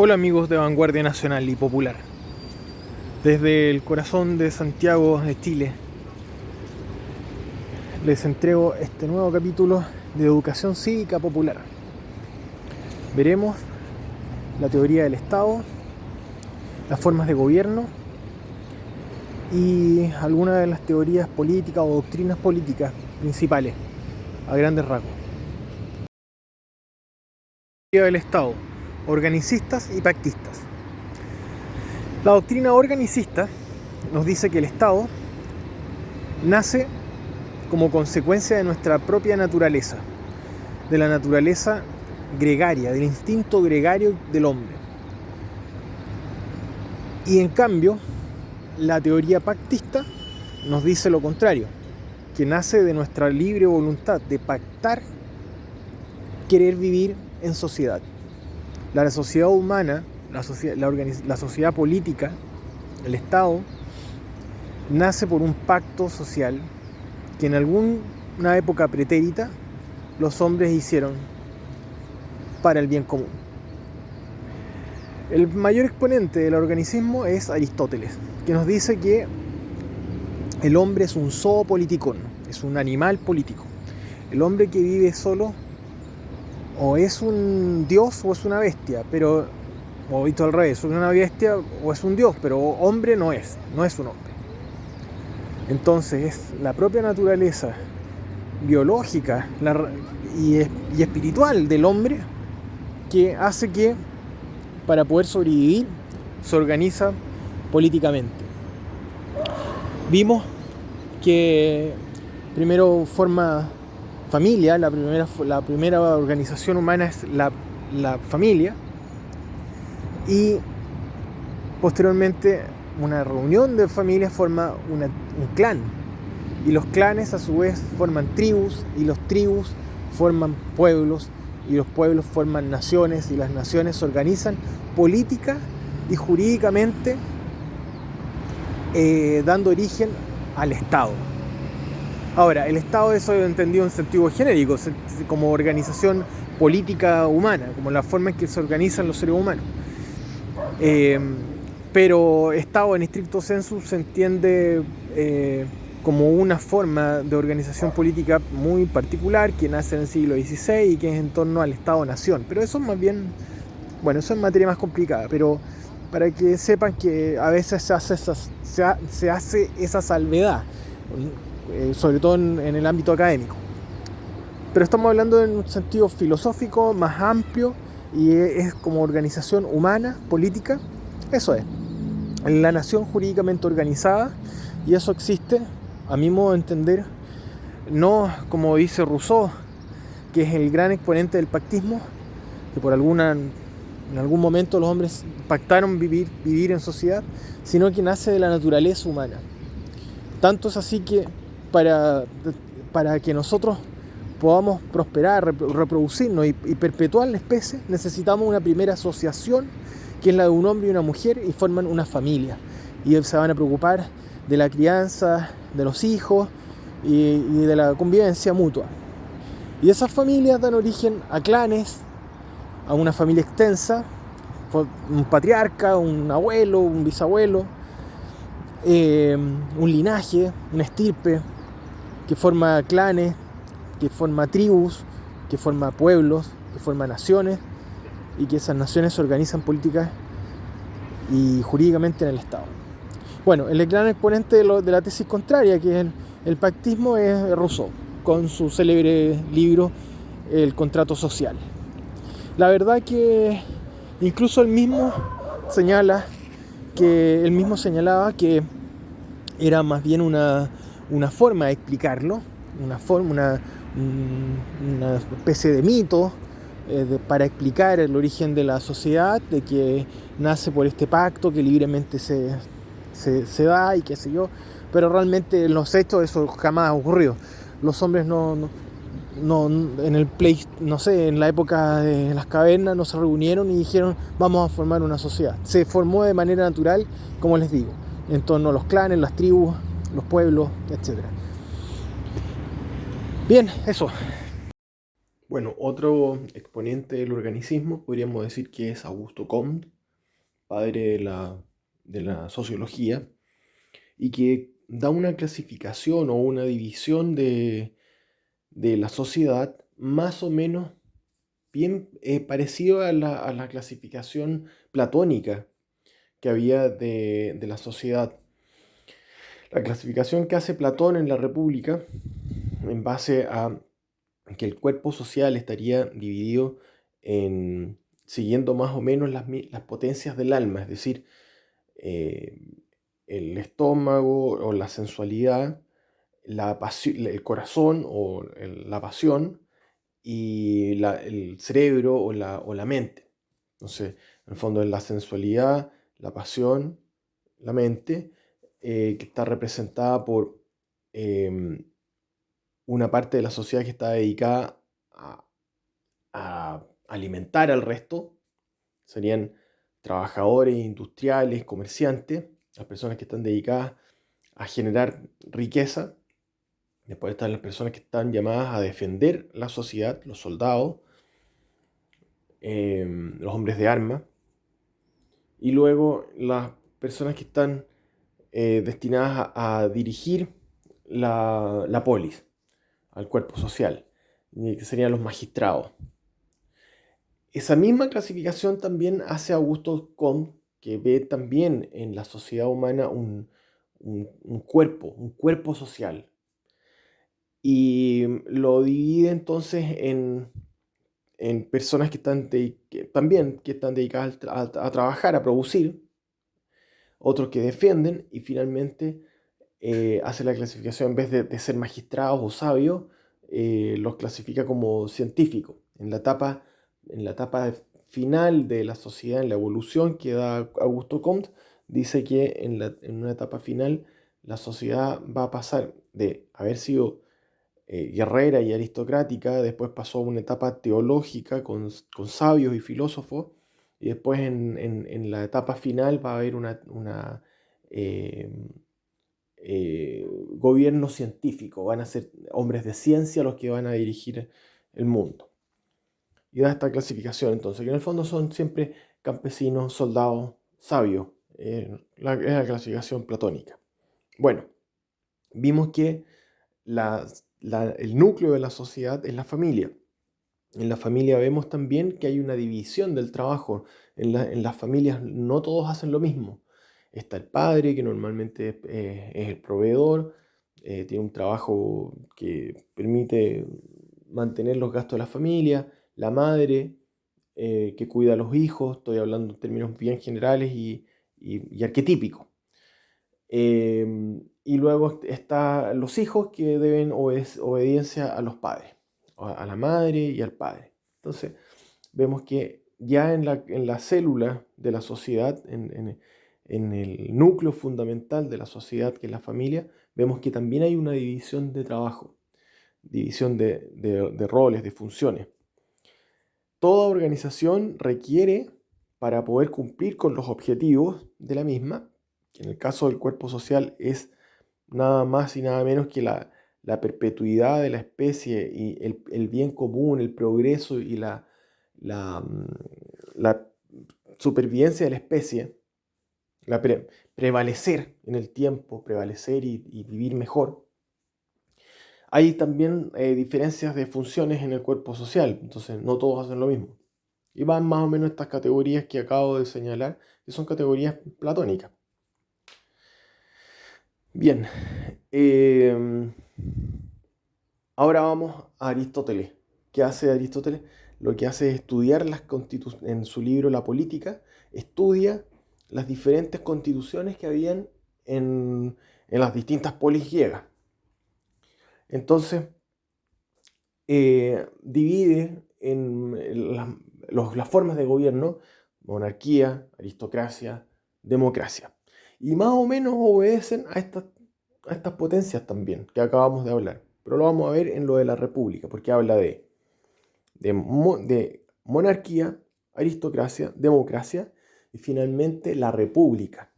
Hola amigos de Vanguardia Nacional y Popular. Desde el corazón de Santiago de Chile les entrego este nuevo capítulo de Educación Cívica Popular. Veremos la teoría del Estado, las formas de gobierno y algunas de las teorías políticas o doctrinas políticas principales a grandes rasgos. Teoría del Estado: organicistas y pactistas. La doctrina organicista nos dice que el Estado nace como consecuencia de nuestra propia naturaleza, de la naturaleza gregaria, del instinto gregario del hombre. Y en cambio, la teoría pactista nos dice lo contrario, que nace de nuestra libre voluntad de pactar, querer vivir en sociedad. La sociedad humana, la sociedad política, el Estado, nace por un pacto social que en alguna época pretérita los hombres hicieron para el bien común. El mayor exponente del organicismo es Aristóteles, que nos dice que el hombre es un zoopoliticón, es un animal político. El hombre que vive solo o es un dios o es una bestia, pero, o visto al revés, es una bestia o es un dios, pero hombre no es un hombre. Entonces es la propia naturaleza biológica y espiritual del hombre que hace que para poder sobrevivir se organiza políticamente. Vimos que primero forma familia, la primera organización humana es la familia, y posteriormente una reunión de familias forma un clan, y los clanes a su vez forman tribus, y los tribus forman pueblos, y los pueblos forman naciones, y las naciones se organizan política y jurídicamente, dando origen al Estado. Ahora, el Estado es entendido en sentido genérico, como organización política humana, como la forma en que se organizan los seres humanos. Pero Estado en estricto sensu se entiende como una forma de organización política muy particular que nace en el siglo XVI y que es en torno al Estado-Nación. Pero eso es más bien, bueno, eso es materia más complicada, pero para que sepan que a veces se hace esa salvedad, sobre todo en el ámbito académico. Pero estamos hablando en un sentido filosófico más amplio, y es como organización humana, política. Eso es la nación jurídicamente organizada, y eso existe, a mi modo de entender, no como dice Rousseau, que es el gran exponente del pactismo, que en algún momento los hombres pactaron vivir en sociedad, sino que nace de la naturaleza humana. Tanto es así que para que nosotros podamos prosperar, reproducirnos y perpetuar la especie, necesitamos una primera asociación, que es la de un hombre y una mujer, y forman una familia. Y se van a preocupar de la crianza de los hijos y de la convivencia mutua. Y esas familias dan origen a clanes, a una familia extensa, un patriarca, un abuelo, un bisabuelo, un linaje, una estirpe, que forma clanes, que forma tribus, que forma pueblos, que forma naciones, y que esas naciones se organizan políticas y jurídicamente en el Estado. Bueno, el gran exponente de la tesis contraria, que es el pactismo, es Rousseau, con su célebre libro El contrato social. La verdad que incluso él mismo señalaba que era más bien una forma de explicarlo, una especie de mito para explicar el origen de la sociedad, de que nace por este pacto que libremente se da y qué sé yo, pero realmente en los hechos eso jamás ha ocurrido. Los hombres en la época de las cavernas no se reunieron y dijeron vamos a formar una sociedad. Se formó de manera natural, como les digo, en torno a los clanes, las tribus, los pueblos, etc. Bien, eso. Bueno, otro exponente del organicismo podríamos decir que es Augusto Comte, padre de la sociología, y que da una clasificación o una división de la sociedad más o menos bien parecido a la clasificación platónica que había de la sociedad. La clasificación que hace Platón en la República, en base a que el cuerpo social estaría dividido en, siguiendo más o menos las potencias del alma, es decir, eh, el estómago o la sensualidad, el corazón o la pasión y el cerebro o la mente. Entonces, en el fondo es la sensualidad, la pasión, la mente, que está representada por em, una parte de la sociedad que está dedicada a alimentar al resto, serían trabajadores, industriales, comerciantes, las personas que están dedicadas a generar riqueza. Después están las personas que están llamadas a defender la sociedad, los soldados, los hombres de armas. Y luego las personas que están destinadas a dirigir la polis, al cuerpo social, que serían los magistrados. Esa misma clasificación también hace Augusto Comte, que ve también en la sociedad humana un cuerpo social. Y lo divide entonces en personas que están también que están dedicadas a trabajar, a producir, otros que defienden, y finalmente hace la clasificación, en vez de ser magistrados o sabios, los clasifica como científicos. En la etapa final de la sociedad, en la evolución que da Augusto Comte, dice que en una etapa final la sociedad va a pasar de haber sido guerrera y aristocrática, después pasó a una etapa teológica con sabios y filósofos, y después en la etapa final va a haber una eh, gobierno científico, van a ser hombres de ciencia los que van a dirigir el mundo. Y da esta clasificación entonces, que en el fondo son siempre campesinos, soldados, sabios, es la clasificación platónica. Bueno, vimos que el núcleo de la sociedad es la familia. En la familia vemos también que hay una división del trabajo. En las familias no todos hacen lo mismo. Está el padre, que normalmente es el proveedor, tiene un trabajo que permite mantener los gastos de la familia. La madre, que cuida a los hijos, estoy hablando en términos bien generales y arquetípicos. Y luego están los hijos, que deben obediencia a los padres, a la madre y al padre. Entonces, vemos que ya en la célula de la sociedad, en el núcleo fundamental de la sociedad, que es la familia, vemos que también hay una división de trabajo, división de roles, de funciones. Toda organización requiere, para poder cumplir con los objetivos de la misma, que en el caso del cuerpo social es nada más y nada menos que la perpetuidad de la especie y el bien común, el progreso y la, mm, la supervivencia de la especie, prevalecer en el tiempo, prevalecer y vivir mejor. Hay también diferencias de funciones en el cuerpo social, entonces no todos hacen lo mismo. Y van más o menos estas categorías que acabo de señalar, que son categorías platónicas. Bien, ahora vamos a Aristóteles. ¿Qué hace Aristóteles? Lo que hace es estudiar en su libro La Política, estudia las diferentes constituciones que habían en las distintas polis griegas. Entonces, divide en las formas de gobierno: monarquía, aristocracia, democracia. Y más o menos obedecen a estas potencias también que acabamos de hablar. Pero lo vamos a ver en lo de la república, porque habla de monarquía, aristocracia, democracia y finalmente la república,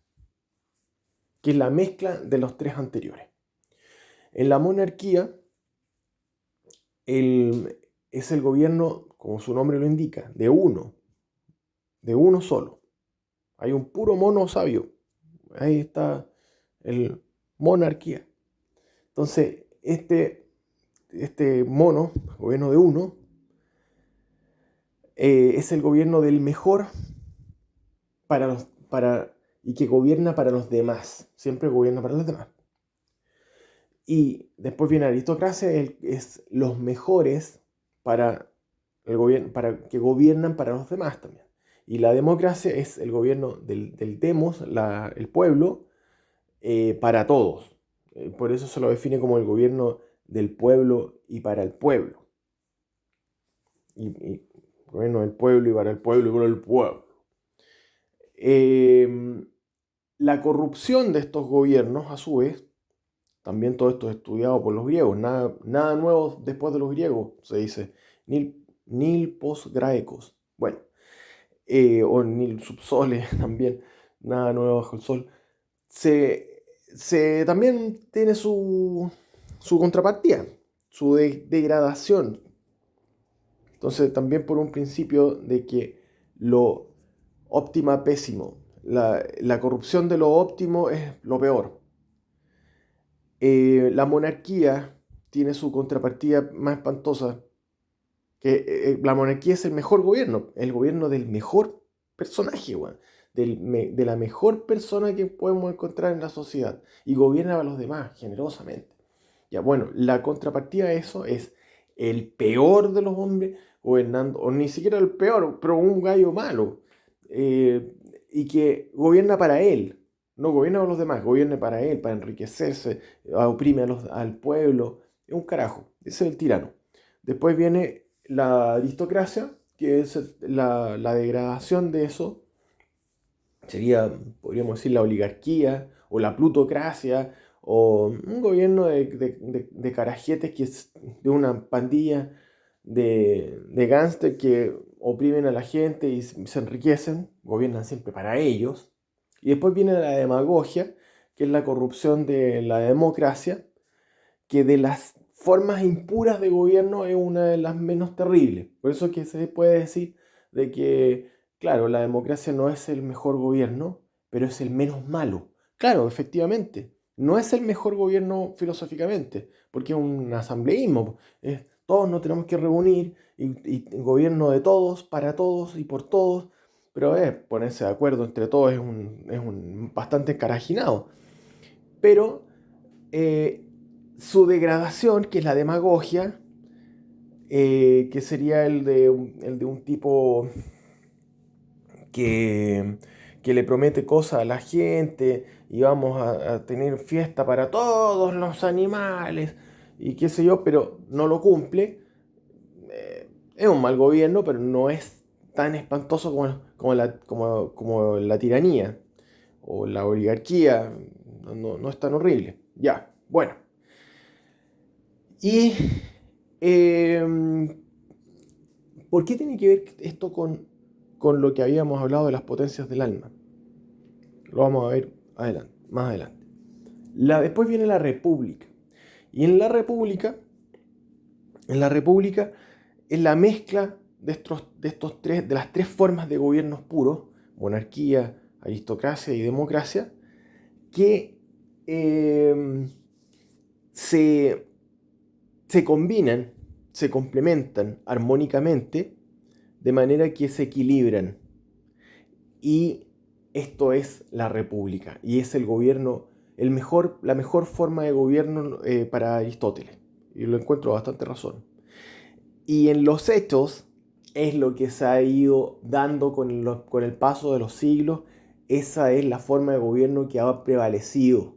que es la mezcla de los tres anteriores. En la monarquía, es el gobierno, como su nombre lo indica, de uno solo. Hay un puro mono sabio. Ahí está el monarquía. Entonces, este mono, gobierno de uno, es el gobierno del mejor y que gobierna para los demás. Siempre gobierna para los demás. Y después viene la aristocracia, es los mejores para que gobiernan para los demás también. Y la democracia es el gobierno del demos, el pueblo, para todos. Por eso se lo define como el gobierno del pueblo y para el pueblo. Y gobierno del pueblo y para el pueblo y por el pueblo. La corrupción de estos gobiernos, a su vez, también todo esto es estudiado por los griegos. Nada nuevo después de los griegos, se dice. Nil post graecos. Bueno, o nil subsole también. Nada nuevo bajo el sol. También tiene su contrapartida, su degradación. Entonces, también por un principio de que lo óptima pésimo. La corrupción de lo óptimo es lo peor. La monarquía tiene su contrapartida más espantosa, que la monarquía es el mejor gobierno, el gobierno del mejor personaje, de la mejor persona que podemos encontrar en la sociedad, y gobierna a los demás generosamente. Ya, bueno, la contrapartida de eso es el peor de los hombres gobernando, o ni siquiera el peor, pero un gallo malo, y que gobierna para él. No gobierna para los demás, gobierna para él, para enriquecerse, oprime al pueblo. Es un carajo, ese es el tirano. Después viene la aristocracia, que es la degradación de eso. Sería, podríamos decir, la oligarquía o la plutocracia o un gobierno de carajetes que es de una pandilla de gángster que oprimen a la gente y se enriquecen, gobiernan siempre para ellos. Y después viene la demagogia, que es la corrupción de la democracia, que de las formas impuras de gobierno es una de las menos terribles. Por eso es que se puede decir de que, claro, la democracia no es el mejor gobierno, pero es el menos malo. Claro, efectivamente, no es el mejor gobierno filosóficamente, porque es un asambleísmo. Todos nos tenemos que reunir y gobierno de todos, para todos y por todos, pero ponerse de acuerdo entre todos es un bastante encarajinado. Pero su degradación, que es la demagogia, que sería el de un tipo que le promete cosas a la gente y vamos a tener fiesta para todos los animales y qué sé yo, pero no lo cumple. Es un mal gobierno, pero no es tan espantoso como la tiranía o la oligarquía. No es tan horrible. Ya, bueno. Y ¿por qué tiene que ver esto con lo que habíamos hablado de las potencias del alma? Lo vamos a ver más adelante. Después viene la república. Y en la república es la mezcla de las tres formas de gobiernos puros, monarquía, aristocracia y democracia, que se combinan, se complementan armónicamente de manera que se equilibran. Y esto es la república. Y es el gobierno, la mejor forma de gobierno para Aristóteles. Y lo encuentro bastante razón. Y en los hechos es lo que se ha ido dando con el paso de los siglos. Esa es la forma de gobierno que ha prevalecido,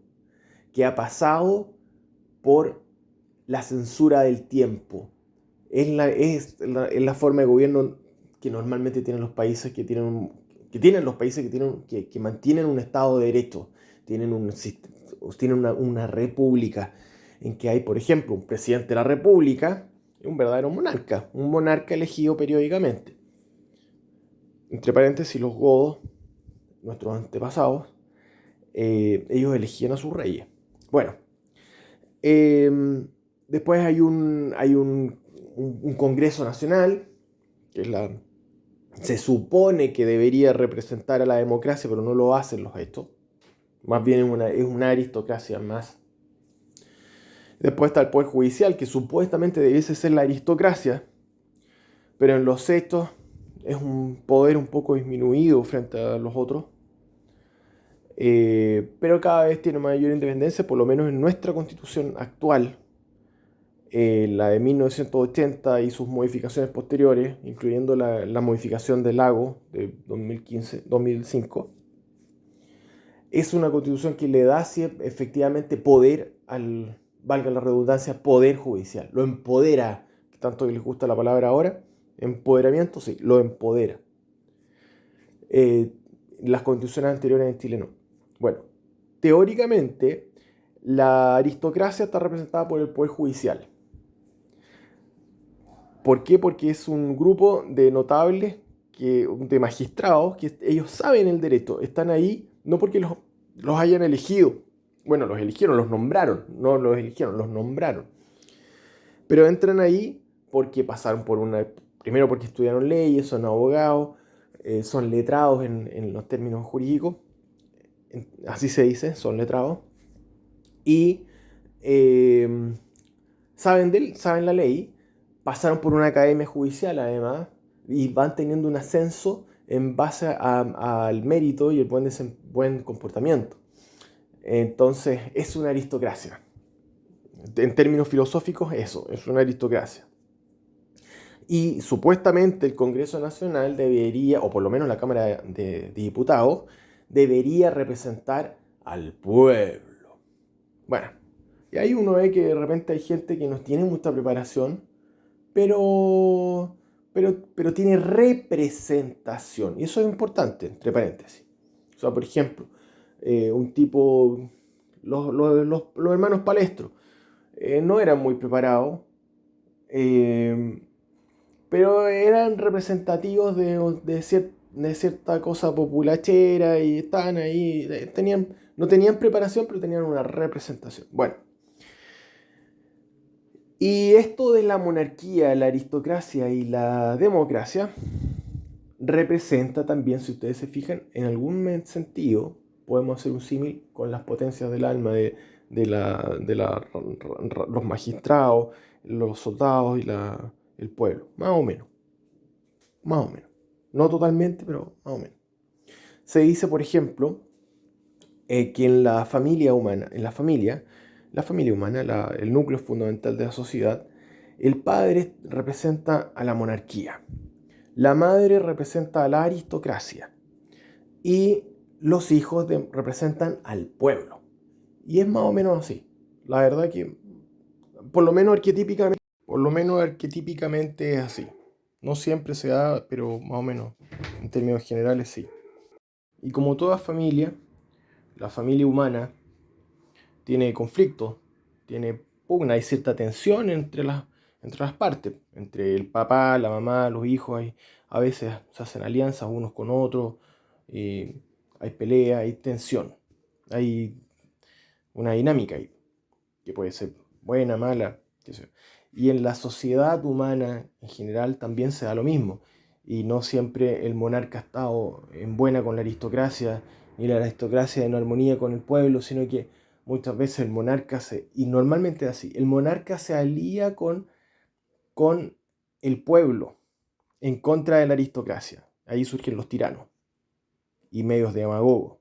que ha pasado por la censura del tiempo. Es la forma de gobierno que normalmente tienen los países que mantienen un Estado de Derecho, tienen una república en que hay, por ejemplo, un presidente de la república y un verdadero monarca, un monarca elegido periódicamente. Entre paréntesis, los godos, nuestros antepasados, ellos elegían a sus reyes. Bueno, después hay un un Congreso Nacional, que se supone que debería representar a la democracia, pero no lo hacen los hechos. Más bien es una aristocracia más. Después está el Poder Judicial, que supuestamente debiese ser la aristocracia, pero en los hechos es un poder un poco disminuido frente a los otros. Pero cada vez tiene mayor independencia, por lo menos en nuestra constitución actual. La de 1980 y sus modificaciones posteriores, incluyendo la modificación del Lago de 2005, es una constitución que le da efectivamente poder al, valga la redundancia, poder judicial. Lo empodera, tanto que les gusta la palabra ahora, empoderamiento, sí, lo empodera. Las constituciones anteriores en Chile no. Bueno, teóricamente la aristocracia está representada por el poder judicial. ¿Por qué? Porque es un grupo de notables, de magistrados, que ellos saben el derecho, están ahí no porque los hayan elegido. Bueno, los eligieron, los nombraron, no los eligieron, los nombraron. Pero entran ahí porque pasaron primero porque estudiaron leyes, son abogados, son letrados en los términos jurídicos, así se dice, son letrados, y saben la ley, pasaron por una academia judicial además, y van teniendo un ascenso en base al mérito y el buen comportamiento. Entonces es una aristocracia. En términos filosóficos, eso, es una aristocracia. Y supuestamente el Congreso Nacional debería, o por lo menos la Cámara de Diputados, debería representar al pueblo. Bueno, y ahí uno ve que de repente hay gente que no tiene mucha preparación, pero tiene representación. Y eso es importante, entre paréntesis. O sea, por ejemplo, un tipo, los hermanos Palestro, no eran muy preparados, pero eran representativos de cierta cosa populachera y estaban ahí, no tenían preparación, pero tenían una representación. Bueno, y esto de la monarquía, la aristocracia y la democracia representa también, si ustedes se fijan, en algún sentido, podemos hacer un símil con las potencias del alma de los magistrados, los soldados y el pueblo, más o menos. Más o menos. No totalmente, pero más o menos. Se dice, por ejemplo, que en la familia humana, el núcleo fundamental de la sociedad, el padre representa a la monarquía, la madre representa a la aristocracia y los hijos representan al pueblo. Y es más o menos así. La verdad que, por lo menos arquetípicamente es así. No siempre se da, pero más o menos en términos generales sí. Y como toda familia, la familia humana tiene conflictos, tiene pugna, hay cierta tensión entre las partes, entre el papá, la mamá, los hijos. A veces se hacen alianzas unos con otros, hay pelea, hay tensión, hay una dinámica ahí, que puede ser buena, mala, qué sé yo. Y en la sociedad humana en general también se da lo mismo. Y no siempre el monarca ha estado en buena con la aristocracia, ni la aristocracia en armonía con el pueblo, sino que muchas veces el monarca y normalmente es así, el monarca se alía con el pueblo en contra de la aristocracia. Ahí surgen los tiranos y medios de demagogo.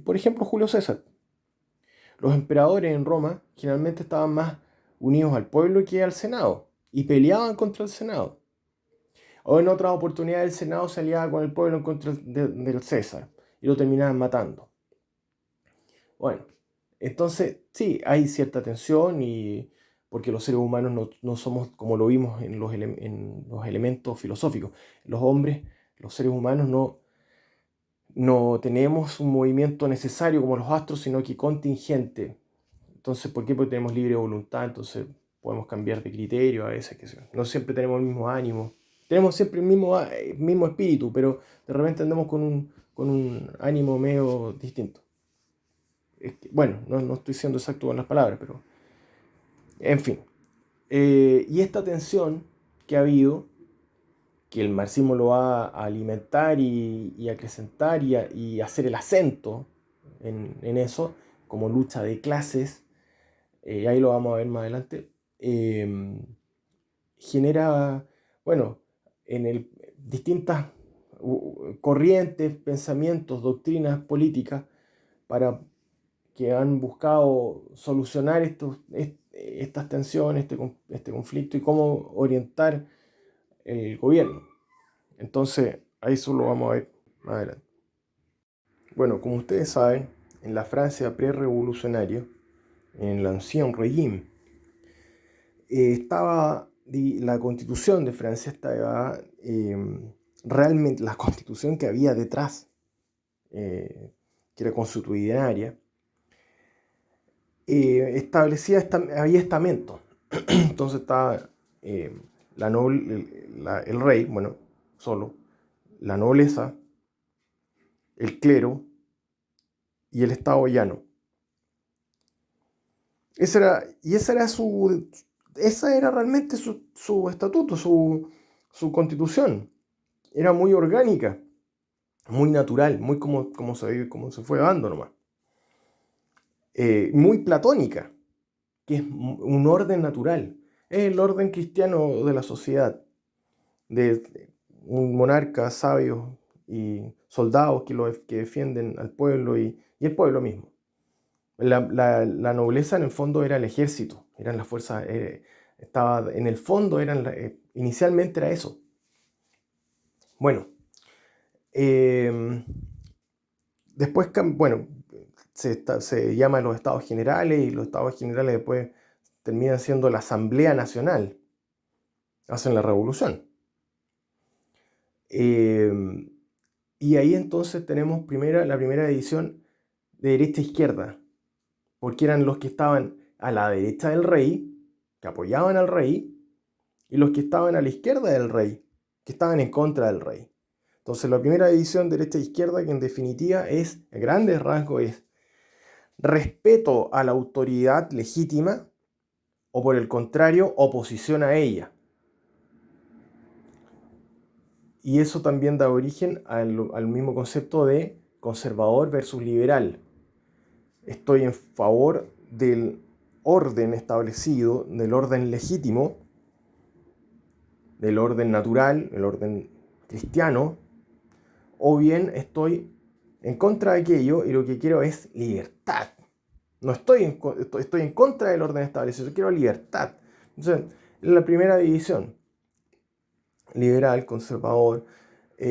Por ejemplo, Julio César. Los emperadores en Roma generalmente estaban más unidos al pueblo que al Senado y peleaban contra el Senado. O en otras oportunidades el Senado se aliaba con el pueblo en contra del César y lo terminaban matando. Bueno, entonces sí, hay cierta tensión porque los seres humanos no somos como lo vimos en los elementos filosóficos. Los hombres, los seres humanos no tenemos un movimiento necesario como los astros, sino que contingente. Entonces, ¿por qué? Porque tenemos libre voluntad, entonces podemos cambiar de criterio a veces. No siempre tenemos el mismo ánimo. Tenemos siempre el mismo espíritu, pero de repente andamos con un ánimo medio distinto. Bueno, no estoy siendo exacto con las palabras, pero en fin. Y esta tensión que ha habido, que el marxismo lo va a alimentar y acrecentar y hacer el acento en eso, como lucha de clases, ahí lo vamos a ver más adelante, genera, bueno, distintas corrientes, pensamientos, doctrinas políticas para que han buscado solucionar estas tensiones, este conflicto y cómo orientar el gobierno. Entonces, a eso lo vamos a ver más adelante. Bueno, como ustedes saben, en la Francia pre-revolucionaria, en el Ancien Régime, estaba la constitución de Francia, estaba realmente la constitución que había detrás, que era constitucionaria, establecía, había estamentos. Entonces estaba el rey, bueno, solo, la nobleza, el clero y el estado llano. Esa era realmente su estatuto, su constitución. Era muy orgánica, muy natural, muy como se fue dando nomás. Muy platónica, que es un orden natural. Es el orden cristiano de la sociedad, de un monarca, sabios y soldados que defienden al pueblo y el pueblo mismo. La nobleza en el fondo era el ejército, eran las fuerzas, estaba en el fondo, inicialmente era eso. Bueno, después, bueno, se llaman los estados generales y los estados generales después terminan siendo la Asamblea Nacional, hacen la revolución. Y ahí entonces tenemos la primera división de derecha a izquierda, porque eran los que estaban a la derecha del rey, que apoyaban al rey, y los que estaban a la izquierda del rey, que estaban en contra del rey. Entonces la primera división derecha e izquierda, que en definitiva es, a grandes rasgos, es respeto a la autoridad legítima o por el contrario, oposición a ella. Y eso también da origen al mismo concepto de conservador versus liberal. Estoy en favor del orden establecido, del orden legítimo, del orden natural, el orden cristiano, o bien estoy en contra de aquello y lo que quiero es libertad. No estoy en contra del orden establecido, yo quiero libertad. Entonces, la primera división, liberal, conservador,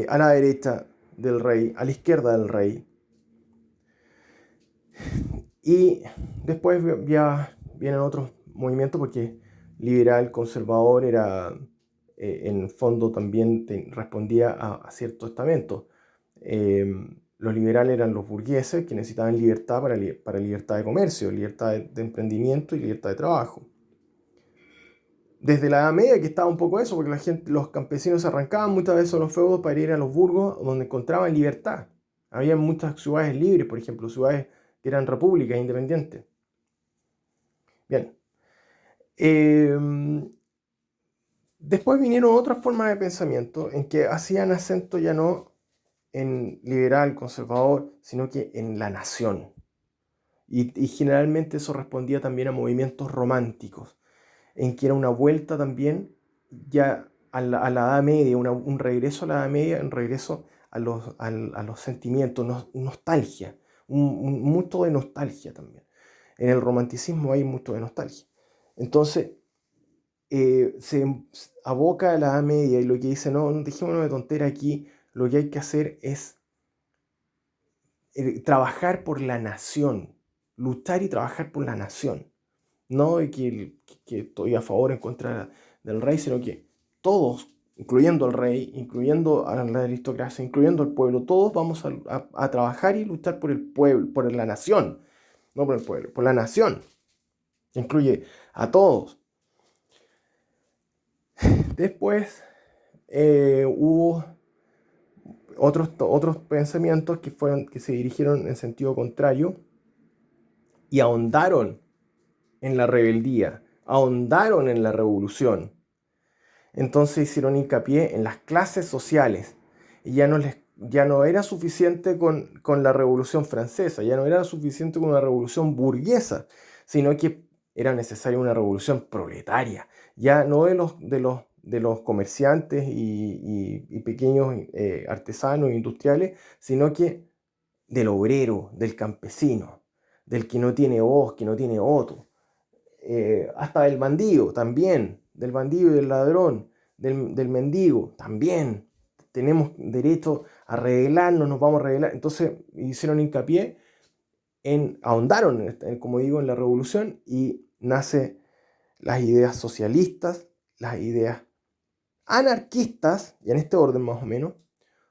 a la derecha del rey, a la izquierda del rey. Y después ya vienen otros movimientos porque liberal, conservador era, en el fondo también respondía a ciertos estamentos. Los liberales eran los burgueses que necesitaban libertad para libertad de comercio, libertad de emprendimiento y libertad de trabajo. Desde la Edad Media que estaba un poco eso, porque los campesinos se arrancaban muchas veces a los feudos para ir a los burgos donde encontraban libertad. Había muchas ciudades libres, por ejemplo, ciudades que eran repúblicas independientes. Bien. Después vinieron otras formas de pensamiento en que hacían acento ya no en liberal, conservador, sino que en la nación. Y generalmente eso respondía también a movimientos románticos, en que era una vuelta también ya a la Edad Media, un regreso a la Edad Media, un regreso a los sentimientos, nostalgia, mucho de nostalgia también. En el romanticismo hay mucho de nostalgia. Entonces, se aboca a la Edad Media y lo que dice, no, dejémonos de tontera aquí, lo que hay que hacer es trabajar por la nación, luchar y trabajar por la nación. No de que estoy a favor o en contra del rey, sino que todos, incluyendo al rey, incluyendo a la aristocracia, incluyendo al pueblo, todos vamos a trabajar y luchar por el pueblo, por la nación, no por el pueblo, por la nación. Incluye a todos. Después hubo otros pensamientos que se dirigieron en sentido contrario y ahondaron en la rebeldía, ahondaron en la revolución. Entonces hicieron hincapié en las clases sociales y ya no era suficiente con la Revolución Francesa, ya no era suficiente con una revolución burguesa, sino que era necesaria una revolución proletaria, ya no de los comerciantes y pequeños artesanos e industriales, sino que del obrero, del campesino, del que no tiene voz, que no tiene voto, hasta del bandido también, del bandido y del ladrón, del mendigo también. Tenemos derecho a rebelarnos, nos vamos a rebelar. Entonces hicieron hincapié ahondaron, como digo, en la revolución y nace las ideas socialistas, las ideas anarquistas, y en este orden más o menos,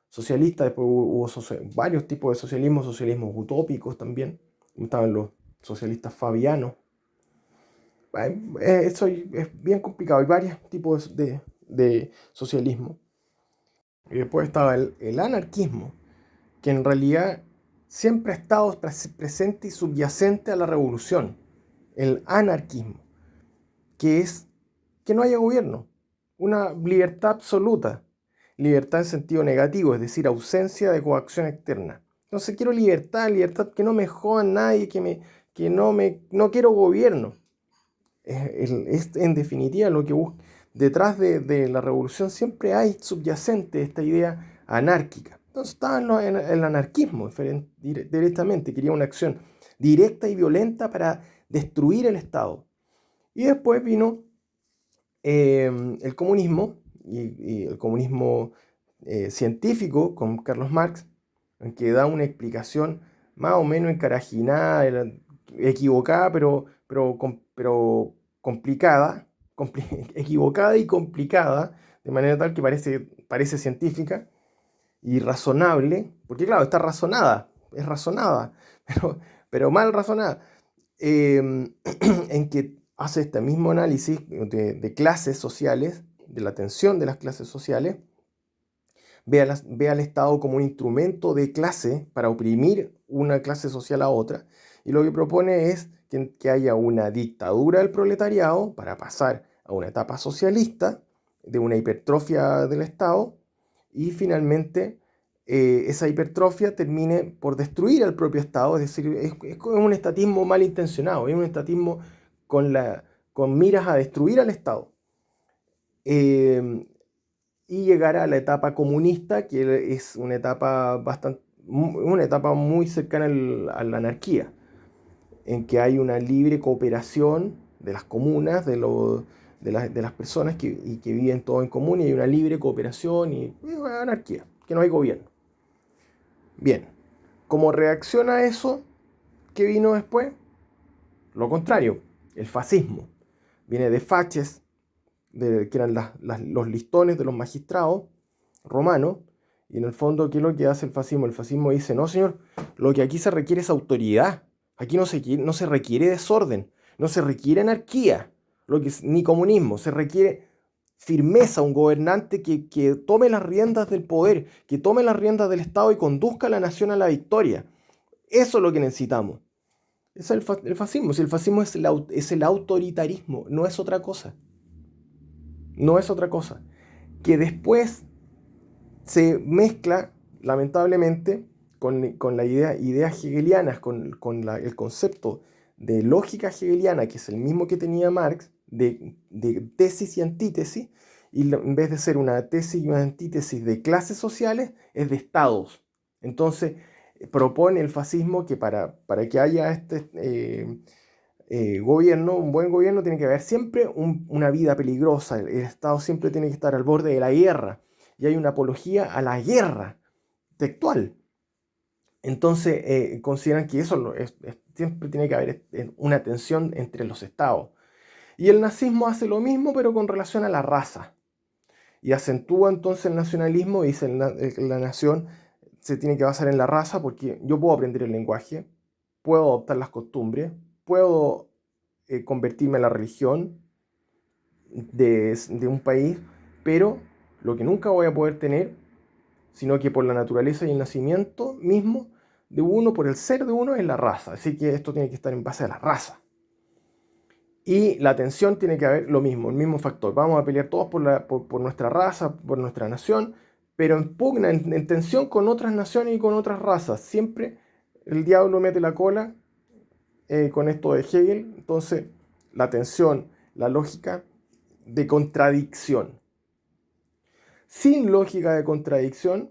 socialistas, después hubo varios tipos de socialismo, socialismos utópicos también, estaban los socialistas fabianos. Eso es bien complicado, hay varios tipos de socialismo. Y después estaba el anarquismo, que en realidad siempre ha estado presente y subyacente a la revolución. El anarquismo, que es que no haya gobierno, una libertad absoluta, libertad en sentido negativo, es decir, ausencia de coacción externa. Entonces quiero libertad, que no me jodan nadie, no quiero gobierno. Es en definitiva lo que busca. Detrás de la revolución siempre hay subyacente esta idea anárquica. Entonces estaba en el anarquismo directamente, quería una acción directa y violenta para destruir el Estado. Y después vino el comunismo, y el comunismo científico con Carlos Marx, en que da una explicación más o menos encarajinada, equivocada, pero complicada, equivocada y complicada, de manera tal que parece científica y razonable, porque claro, está razonada, es razonada, pero mal razonada, en que hace este mismo análisis de clases sociales, de la tensión de las clases sociales, ve al Estado como un instrumento de clase para oprimir una clase social a otra, y lo que propone es que haya una dictadura del proletariado para pasar a una etapa socialista, de una hipertrofia del Estado, y finalmente esa hipertrofia termine por destruir al propio Estado, es decir, es un estatismo malintencionado, es un estatismo con miras a destruir al Estado. Y llegar a la etapa comunista, que es una etapa muy cercana a la anarquía, en que hay una libre cooperación de las comunas, de las personas que viven todo en común, y hay una libre cooperación y una anarquía, que no hay gobierno. Bien, como reacción a eso, ¿qué vino después? Lo contrario, el fascismo. Viene de facies, que eran los listones de los magistrados romanos, y en el fondo, ¿qué es lo que hace el fascismo? El fascismo dice, no señor, lo que aquí se requiere es autoridad, aquí no se requiere desorden, no se requiere anarquía, ni comunismo, se requiere firmeza, un gobernante que tome las riendas del poder, que tome las riendas del Estado y conduzca a la nación a la victoria. Eso es lo que necesitamos. Eso es el fascismo. Si el fascismo es el autoritarismo, no es otra cosa. No es otra cosa. Que después se mezcla, lamentablemente, con las ideas hegelianas, con el concepto de lógica hegeliana, que es el mismo que tenía Marx, de tesis y antítesis, y en vez de ser una tesis y una antítesis de clases sociales, es de estados. Entonces, propone el fascismo que para que haya gobierno, un buen gobierno, tiene que haber siempre una vida peligrosa. El Estado siempre tiene que estar al borde de la guerra. Y hay una apología a la guerra textual. Entonces consideran que eso siempre tiene que haber una tensión entre los estados. Y el nazismo hace lo mismo, pero con relación a la raza. Y acentúa entonces el nacionalismo y dice la nación se tiene que basar en la raza, porque yo puedo aprender el lenguaje, puedo adoptar las costumbres, puedo convertirme en la religión de un país, pero lo que nunca voy a poder tener, sino que por la naturaleza y el nacimiento mismo de uno, por el ser de uno, es la raza. Así que esto tiene que estar en base a la raza. Y la tensión tiene que haber lo mismo, el mismo factor. Vamos a pelear todos por nuestra raza, por nuestra nación, pero en pugna, en tensión con otras naciones y con otras razas. Siempre el diablo mete la cola con esto de Hegel. Entonces, la tensión, la lógica de contradicción. Sin lógica de contradicción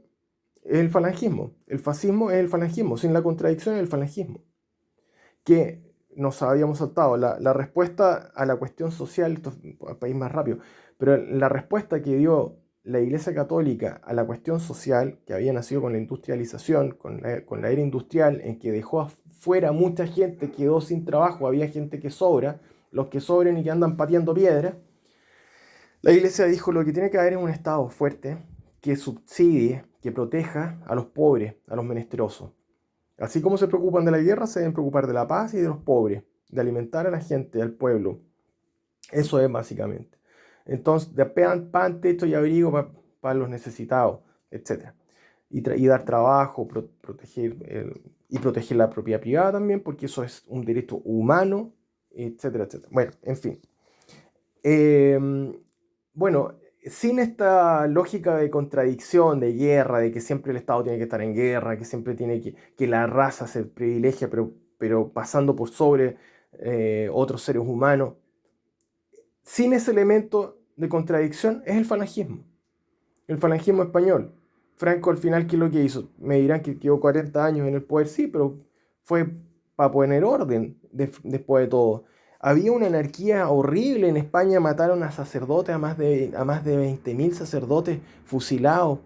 es el falangismo. El fascismo es el falangismo. Sin la contradicción es el falangismo. Que nos habíamos saltado. La respuesta a la cuestión social, esto es un país más rápido, pero la respuesta que dio la Iglesia Católica a la cuestión social, que había nacido con la industrialización, con la era industrial, en que dejó afuera mucha gente, quedó sin trabajo, había gente que sobra, los que sobren y que andan pateando piedra. La Iglesia dijo: lo que tiene que haber es un Estado fuerte que subsidie, que proteja a los pobres, a los menesterosos. Así como se preocupan de la guerra, se deben preocupar de la paz y de los pobres, de alimentar a la gente, al pueblo. Eso es básicamente. Entonces, de pan, techo y abrigo para los necesitados, etc. Y dar trabajo, proteger la propiedad privada también, porque eso es un derecho humano, etcétera, etcétera. Bueno, en fin. Bueno, sin esta lógica de contradicción, de guerra, de que siempre el Estado tiene que estar en guerra, que siempre tiene que la raza se privilegia, pero pasando por sobre otros seres humanos, sin ese elemento de contradicción es el falangismo español. Franco al final, ¿qué es lo que hizo? Me dirán que quedó 40 años en el poder, sí, pero fue para poner orden después de todo. Había una anarquía horrible en España, mataron a sacerdotes, a más de 20.000 sacerdotes fusilados,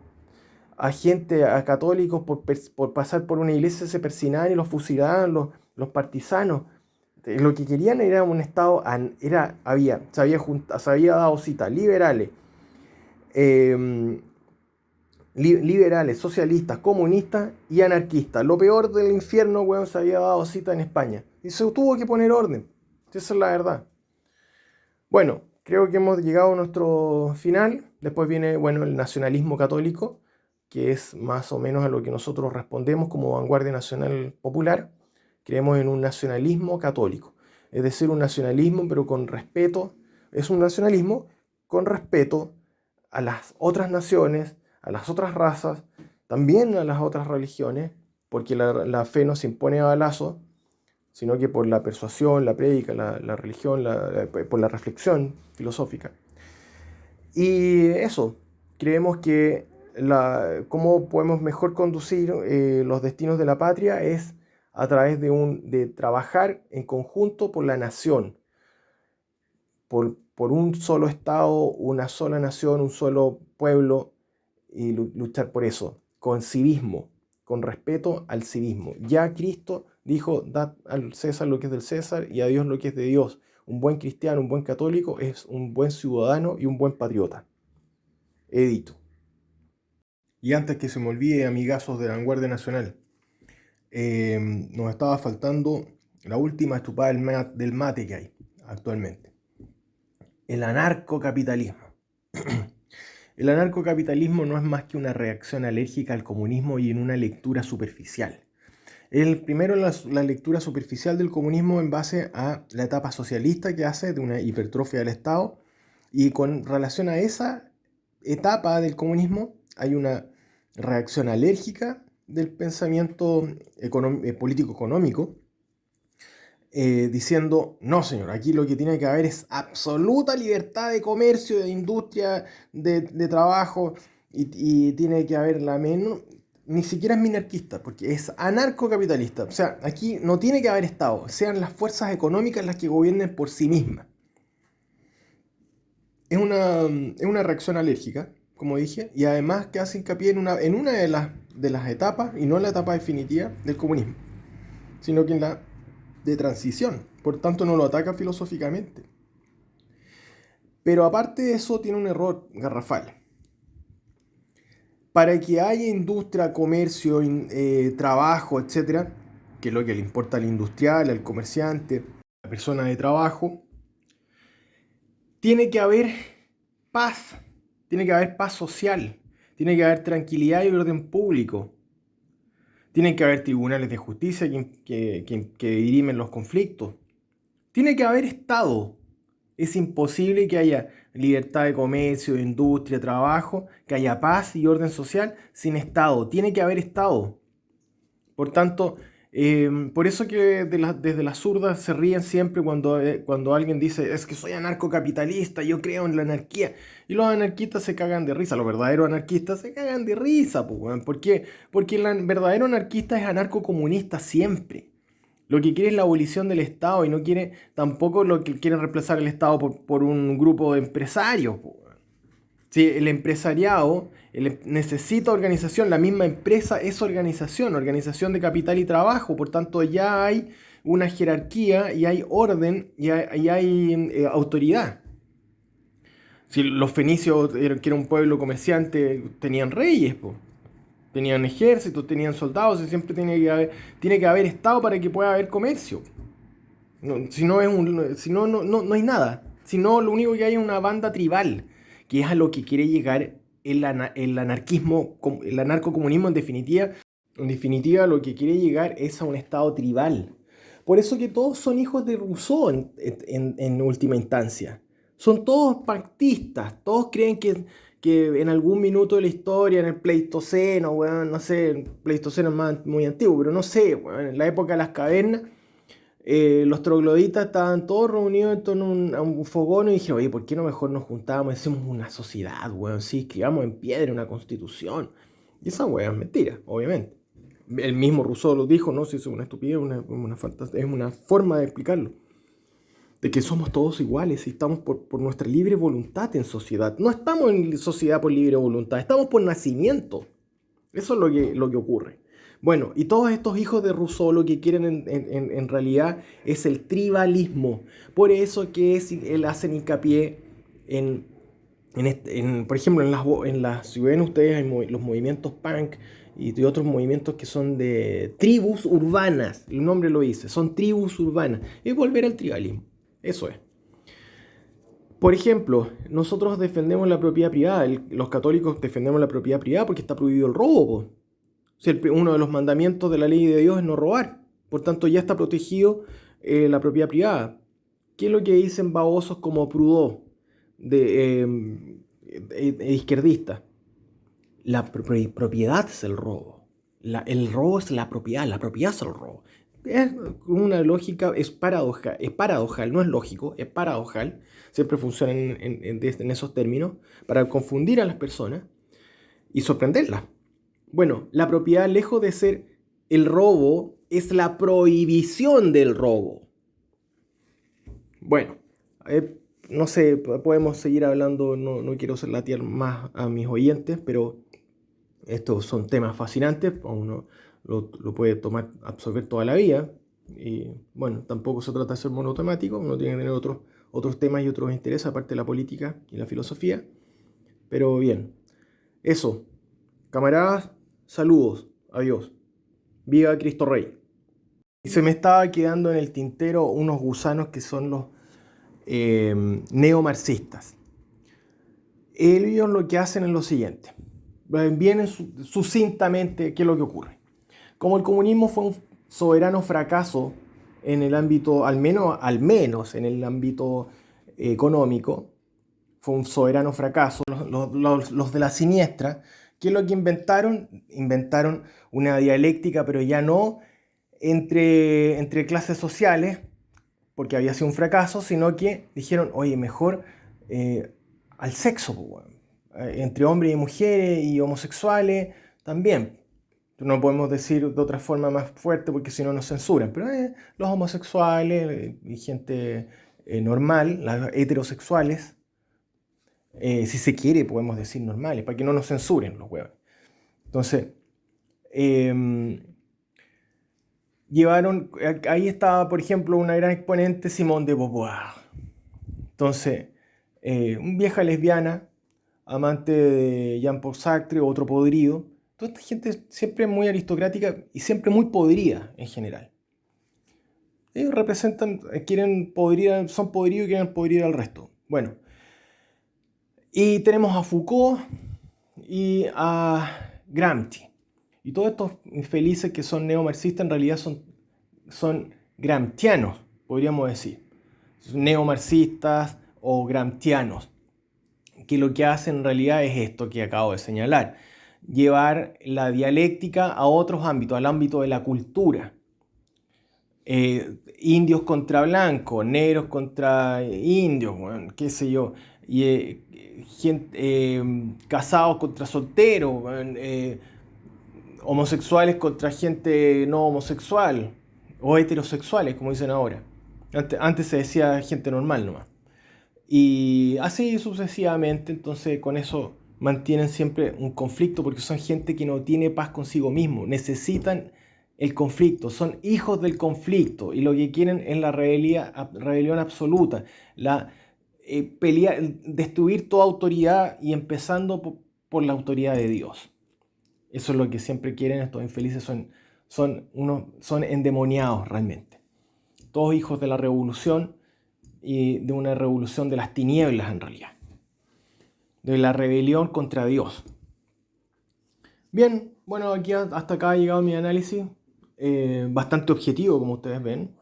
a católicos por pasar por una iglesia se persinaban y los fusilaban los partisanos. Lo que querían era un Estado, se había dado cita, liberales, liberales, socialistas, comunistas y anarquistas. Lo peor del infierno, weón, se había dado cita en España. Y se tuvo que poner orden. Esa es la verdad. Bueno, creo que hemos llegado a nuestro final. Después viene, bueno, el nacionalismo católico, que es más o menos a lo que nosotros respondemos como Vanguardia Nacional Popular. Creemos en un nacionalismo católico. Es decir, un nacionalismo, pero con respeto. Es un nacionalismo con respeto a las otras naciones, a las otras razas, también a las otras religiones, porque la fe no se impone a balazo, sino que por la persuasión, la prédica, la religión, por la reflexión filosófica. Y eso, creemos que cómo podemos mejor conducir los destinos de la patria es a través de trabajar en conjunto por la nación, por un solo Estado, una sola nación, un solo pueblo, y luchar por eso, con civismo, con respeto al civismo. Ya Cristo dijo: dad al César lo que es del César y a Dios lo que es de Dios. Un buen cristiano, un buen católico es un buen ciudadano y un buen patriota. Edito. Y antes que se me olvide, amigazos de Vanguardia Nacional, nos estaba faltando la última chupada del mate que hay actualmente. El anarcocapitalismo. El anarcocapitalismo no es más que una reacción alérgica al comunismo y en una lectura superficial. Primero, la lectura superficial del comunismo en base a la etapa socialista que hace de una hipertrofia del Estado, y con relación a esa etapa del comunismo hay una reacción alérgica del pensamiento político-económico, diciendo: no señor, aquí lo que tiene que haber es absoluta libertad de comercio, de industria, de trabajo, y tiene que haber ni siquiera es minarquista, porque es anarcocapitalista. O sea, aquí no tiene que haber Estado, sean las fuerzas económicas las que gobiernen por sí mismas. Es una reacción alérgica, como dije, y además que hace hincapié en una de las etapas, y no en la etapa definitiva del comunismo, sino que en la de transición. Por tanto, no lo ataca filosóficamente. Pero aparte de eso, tiene un error garrafal. Para que haya industria, comercio, trabajo, etc., que es lo que le importa al industrial, al comerciante, a la persona de trabajo, tiene que haber paz, tiene que haber paz social, tiene que haber tranquilidad y orden público, tienen que haber tribunales de justicia que dirimen los conflictos, tiene que haber Estado, Es imposible que haya libertad de comercio, de industria, trabajo, que haya paz y orden social sin Estado. Tiene que haber Estado. Por tanto, por eso que desde las zurdas se ríen siempre cuando alguien dice es que soy anarcocapitalista, yo creo en la anarquía. Y los anarquistas se cagan de risa, los verdaderos anarquistas se cagan de risa. Pues, weón. ¿Por qué? Porque el verdadero anarquista es anarcocomunista siempre. Lo que quiere es la abolición del Estado y no quiere tampoco lo que quiere reemplazar el Estado por un grupo de empresarios. Pues, weón. Sí, el empresariado necesita organización, la misma empresa es organización de capital y trabajo, por tanto ya hay una jerarquía y hay orden y hay autoridad. Si los fenicios, que era un pueblo comerciante, tenían reyes, po. Tenían ejércitos, tenían soldados, y siempre tiene que haber Estado para que pueda haber comercio. Si no, no hay nada. Si no, lo único que hay es una banda tribal, que es a lo que quiere llegar el anarquismo, el anarcocomunismo en definitiva. En definitiva, lo que quiere llegar es a un estado tribal. Por eso que todos son hijos de Rousseau en última instancia. Son todos pactistas, todos creen que en algún minuto de la historia, en el Pleistoceno, bueno, no sé, el Pleistoceno es muy antiguo, pero no sé, bueno, en la época de las cavernas, los trogloditas estaban todos reunidos en torno a un fogón y dijeron, oye, ¿por qué no mejor nos juntábamos y hacemos una sociedad, weón? Sí, escribamos en piedra una constitución. Y esa weón es mentira, obviamente. El mismo Rousseau lo dijo, ¿no? Si es una estupidez, es una forma de explicarlo. De que somos todos iguales y estamos por nuestra libre voluntad en sociedad. No estamos en sociedad por libre voluntad, estamos por nacimiento. Eso es lo que ocurre. Bueno, y todos estos hijos de Rousseau lo que quieren en realidad es el tribalismo. Por eso que él hace hincapié por ejemplo, si ven ustedes los movimientos punk y otros movimientos que son de tribus urbanas, el nombre lo dice, son tribus urbanas, es volver al tribalismo, eso es. Por ejemplo, nosotros defendemos la propiedad privada, los católicos defendemos la propiedad privada porque está prohibido el robo, po. Si uno de los mandamientos de la ley de Dios es no robar, por tanto ya está protegido la propiedad privada. ¿Qué es lo que dicen babosos como Proudhon, izquierdista? La propiedad es el robo. El robo es la propiedad es el robo. Es una lógica, es paradojal, no es lógico, es paradojal. Siempre funciona en esos términos para confundir a las personas y sorprenderlas. Bueno, la propiedad, lejos de ser el robo, es la prohibición del robo. Bueno, no sé, podemos seguir hablando, no quiero latir más a mis oyentes, pero estos son temas fascinantes, uno lo puede absorber toda la vida, y bueno, tampoco se trata de ser monotemático, uno tiene que tener otros temas y otros intereses, aparte de la política y la filosofía, pero bien, eso, camaradas, saludos, adiós, viva Cristo Rey. Y se me estaba quedando en el tintero unos gusanos que son los neomarxistas. Ellos lo que hacen es lo siguiente. Vienen sucintamente qué es lo que ocurre. Como el comunismo fue un soberano fracaso en el ámbito, al menos en el ámbito económico, fue un soberano fracaso, los de la siniestra, ¿qué es lo que inventaron? Inventaron una dialéctica, pero ya no entre clases sociales, porque había sido un fracaso, sino que dijeron, oye, mejor al sexo, bueno, entre hombres y mujeres y homosexuales también. No podemos decir de otra forma más fuerte porque si no nos censuran, pero los homosexuales y gente normal, las heterosexuales, si se quiere podemos decir normales, para que no nos censuren los huevos. Entonces, ahí estaba, por ejemplo, una gran exponente, Simone de Beauvoir. Entonces, una vieja lesbiana, amante de Jean-Paul Sartre, otro podrido. Toda esta gente siempre muy aristocrática y siempre muy podrida en general. Ellos son podridos y quieren podrir al resto. Bueno, y tenemos a Foucault y a Gramsci. Y todos estos infelices que son neomarxistas en realidad son gramscianos, podríamos decir. Neomarxistas, o gramscianos, que lo que hacen en realidad es esto que acabo de señalar, llevar la dialéctica a otros ámbitos, al ámbito de la cultura. Indios contra blancos, negros contra indios, bueno, qué sé yo, y casados contra solteros, bueno, homosexuales contra gente no homosexual, o heterosexuales, como dicen ahora. Antes se decía gente normal nomás. Y así sucesivamente, entonces con eso mantienen siempre un conflicto porque son gente que no tiene paz consigo mismo, necesitan el conflicto, son hijos del conflicto y lo que quieren es la rebelión absoluta, destruir toda autoridad y empezando por la autoridad de Dios. Eso es lo que siempre quieren. Estos infelices son endemoniados realmente. Todos hijos de la revolución y de una revolución de las tinieblas en realidad. De la rebelión contra Dios. Bien, bueno, aquí hasta acá ha llegado mi análisis. Bastante objetivo, como ustedes ven.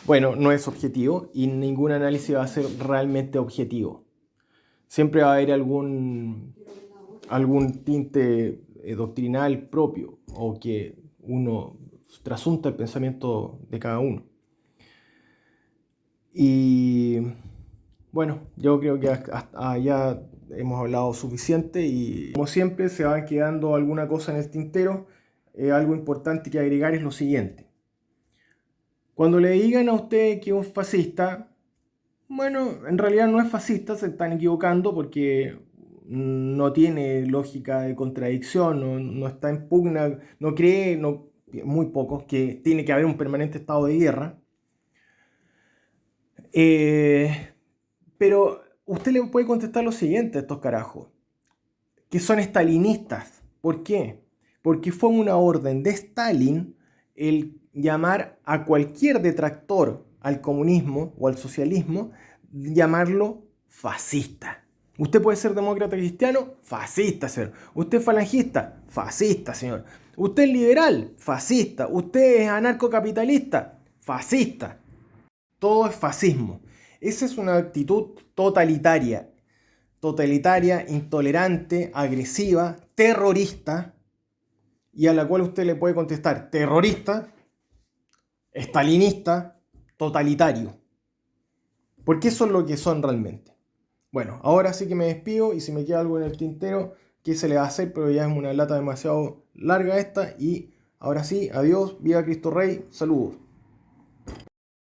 Bueno, no es objetivo y ningún análisis va a ser realmente objetivo. Siempre va a haber algún tinte doctrinal propio o que uno trasunta el pensamiento de cada uno. Y bueno, yo creo que hasta ya hemos hablado suficiente y como siempre se va quedando alguna cosa en el tintero. Algo importante que agregar es lo siguiente. Cuando le digan a usted que es un fascista, bueno, en realidad no es fascista, se están equivocando porque no tiene lógica de contradicción, no está en pugna, no cree, muy pocos, que tiene que haber un permanente estado de guerra. Pero usted le puede contestar lo siguiente a estos carajos, que son estalinistas. ¿Por qué? Porque fue una orden de Stalin el llamar a cualquier detractor al comunismo o al socialismo, llamarlo fascista. Usted puede ser demócrata cristiano, fascista, señor. Usted es falangista, fascista, señor. Usted es liberal, fascista. Usted es anarcocapitalista, fascista. Todo es fascismo. Esa es una actitud totalitaria, intolerante, agresiva, terrorista, y a la cual usted le puede contestar terrorista, estalinista, totalitario. Porque eso es lo que son realmente. Bueno, ahora sí que me despido y si me queda algo en el tintero, ¿qué se le va a hacer? Pero ya es una lata demasiado larga esta y ahora sí, adiós, viva Cristo Rey, saludos.